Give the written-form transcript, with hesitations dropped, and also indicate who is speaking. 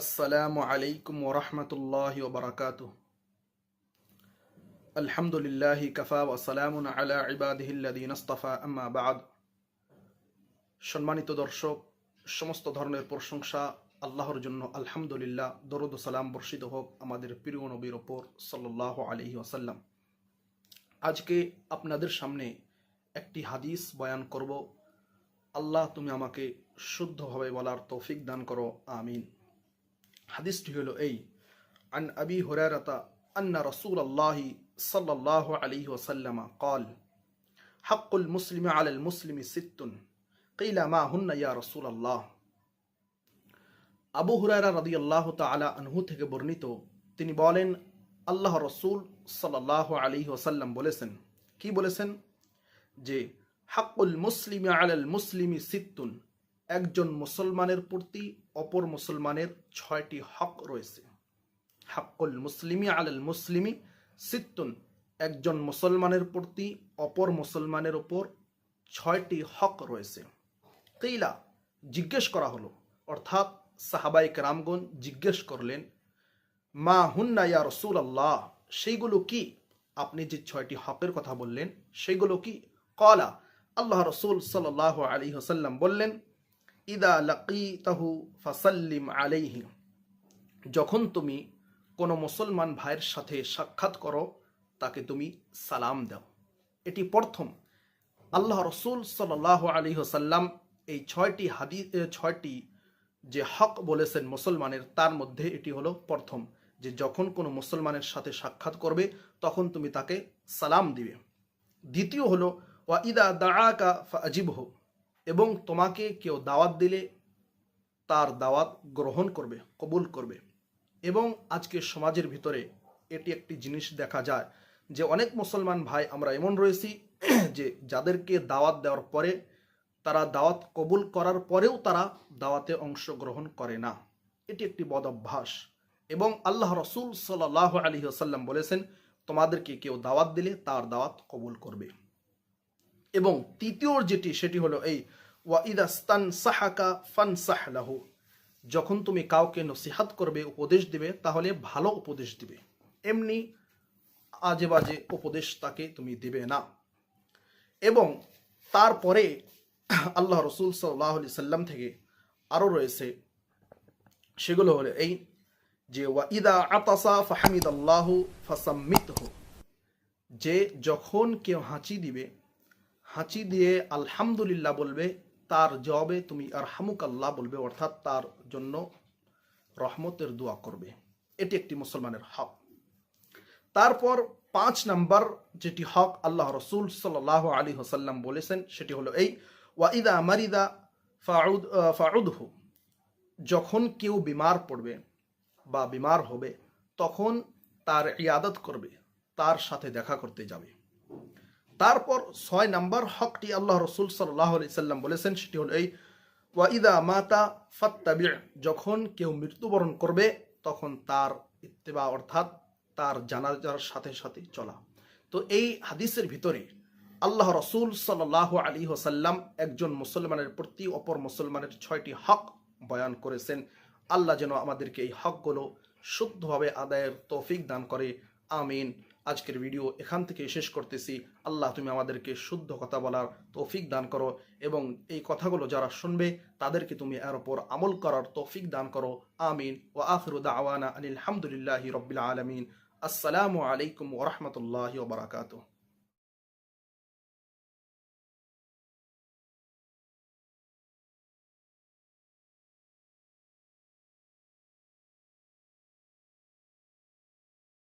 Speaker 1: আসসালামু আলাইকুম ওয়া রাহমাতুল্লাহি ওয়া বারাকাতুহু। আলহামদুলিল্লাহি কাফা ওয়া সালামুন আলা ইবাদিহিল্লাযীনা ইসতাফা, আম্মা বা'দ। সম্মানিত দর্শক, সমস্ত ধরনের প্রশংসা আল্লাহর জন্য। আলহামদুলিল্লাহ, দরুদ ও সালাম বর্ষিত হোক আমাদের প্রিয় নবীর ওপর সাল্লাল্লাহু আলাইহি ওয়াসাল্লাম। আজকে আপনাদের সামনে একটি হাদিস বয়ান করব। আল্লাহ তুমি আমাকে শুদ্ধভাবে বলার তৌফিক দান করো, আমিন। হাদিসটি হলো এই: আন আবি হুরায়রাতা আন্না রাসূলুল্লাহি সাল্লাল্লাহু আলাইহি ওয়াসাল্লাম قال হাক্কুল মুসলিমি আলাল মুসলিমি সিত্তুন কিলা মা হুন্না ইয়া রাসূলুল্লাহ। আবু হুরায়রা রাদিয়াল্লাহু তাআলা আনহু থেকে বর্ণিত, তিনি বলেন, আল্লাহ রাসূল সাল্লাল্লাহু আলাইহি ওয়াসাল্লাম বলেছেন। কি বলেছেন? যে হাক্কুল মুসলিমি আলাল মুসলিমি সিত্তুন, একজন মুসলমানের প্রতি অপর মুসলমানের 6টি হক রয়েছে। হাক্কুল মুসলিমি আলাল মুসলিমি সিত্তুন, একজন মুসলমানের প্রতি অপর মুসলমানের উপর 6টি হক রয়েছে। কিলা, জিজ্ঞেস করা হলো, অর্থাৎ সাহাবায়ে কেরামগণ জিজ্ঞেস করলেন, মা হুন্না ইয়া রাসূলুল্লাহ, সেইগুলো কি? আপনি যে 6টি হকের কথা বললেন সেইগুলো কি? ক্বালা, আল্লাহ রাসূল সাল্লাল্লাহু আলাইহি ওয়াসাল্লাম বললেন, ইদা লাকিতাহু ফাসাল্লিম আলাইহি, যখন তুমি কোনো মুসলমান ভাইয়ের সাথে সাক্ষাৎ করো তাকে তুমি সালাম দাও। এটি প্রথম। আল্লাহ রাসূল সাল্লাল্লাহু আলাইহি ওয়াসাল্লাম এই 6টি যে হক বলেছেন মুসলমানের, তার মধ্যে এটি হলো প্রথম, যে যখন কোনো মুসলমানের সাথে সাক্ষাৎ করবে তখন তুমি তাকে সালাম দিবে। দ্বিতীয় হলো ওয়া ইদা দাআকা ফাআজিবহু, এবং তোমাকে কেউ দাওয়াত দিলে তার দাওয়াত গ্রহণ করবে, কবুল করবে। এবং আজকে সমাজের ভিতরে এটি একটি জিনিস দেখা যায় যে অনেক মুসলমান ভাই আমরা এমন রয়েছি যে যাদেরকে দাওয়াত দেওয়ার পরে তারা দাওয়াত কবুল করার পরেও তারা দাওয়াতে অংশগ্রহণ করে না। এটি একটি বদ অভ্যাস। এবং আল্লাহ রাসূল সাল্লাল্লাহু আলাইহি ওয়াসাল্লাম বলেছেন, তোমাদেরকে কেউ দাওয়াত দিলে তার দাওয়াত কবুল করবে। এবং তৃতীয় যেটি, সেটি হলো এই ওয়া ইদা স্তানসাহাকা ফানসাহ লাহু, যখন তুমি কাউকে নসিহাত করবে, উপদেশ দিবে, তাহলে ভালো উপদেশ দিবে, এমনি আজে বাজে উপদেশ তাকে তুমি দিবে না। এবং তারপরে আল্লাহ রাসূল সাল্লাল্লাহু আলাইহি সাল্লাম থেকে আরও রয়েছে, সেগুলো হলো এই যে ওয়া ইদা আতাসা ফাহামিদাল্লাহু ফাসাম্মিতহু, যে যখন কেউ হাঁচি দিবে, হাঁচি দিয়ে আলহামদুলিল্লাহ বলবে, তার জবাবে তুমি আরহামুকাল্লাহ বলবে, অর্থাৎ তার জন্য রহমতের দোয়া করবে। এটি একটি মুসলমানের হক। তারপর 5 নম্বর যেটি হক আল্লাহ রাসূল সাল্লাল্লাহু আলাইহি ওয়াসাল্লাম বলেছেন, সেটি হলো এই ওয়া ইদা মারিদা ফাউদহু, যখন কেউ বিমার পড়বে বা বিমার হবে তখন তার ইয়াদত করবে, তার সাথে দেখা করতে যাবে। তারপর 6 নম্বর হকটি আল্লাহ রাসূল সাল্লাল্লাহু আলাইহি সাল্লাম বলেছেন, সেটি হলো এই ওয়া ইদা মাতা ফাত্তাবি', যখন কেউ মৃত্যুবরণ করবে তখন তার ইত্তেবা, অর্থাৎ তার জানাজার সাথে সাথে চলা। তো এই হাদিসের ভিতরে আল্লাহ রাসূল সাল্লাল্লাহু আলাইহি ওয়াসাল্লাম একজন মুসলমানের প্রতি অপর মুসলমানের 6টি হক বয়ান করেছেন। আল্লাহ যেন আমাদেরকে এই হকগুলো শুদ্ধভাবে আদায়ের তৌফিক দান করে, আমিন। আজকের ভিডিও এখান থেকে শেষ করতেছি। আল্লাহ তুমি আমাদেরকে শুদ্ধ কথা বলার তৌফিক দান করো, এবং এই কথাগুলো যারা শুনবে তাদেরকে তুমি এর উপর আমল করার তৌফিক দান করো, আমিন। ওয়া আখিরু দাওয়ানা আনিল হামদুলিল্লাহি রাব্বিল আলামিন। আসসালামু আলাইকুম ওয়া রাহমাতুল্লাহি ওয়া বারাকাতুহু।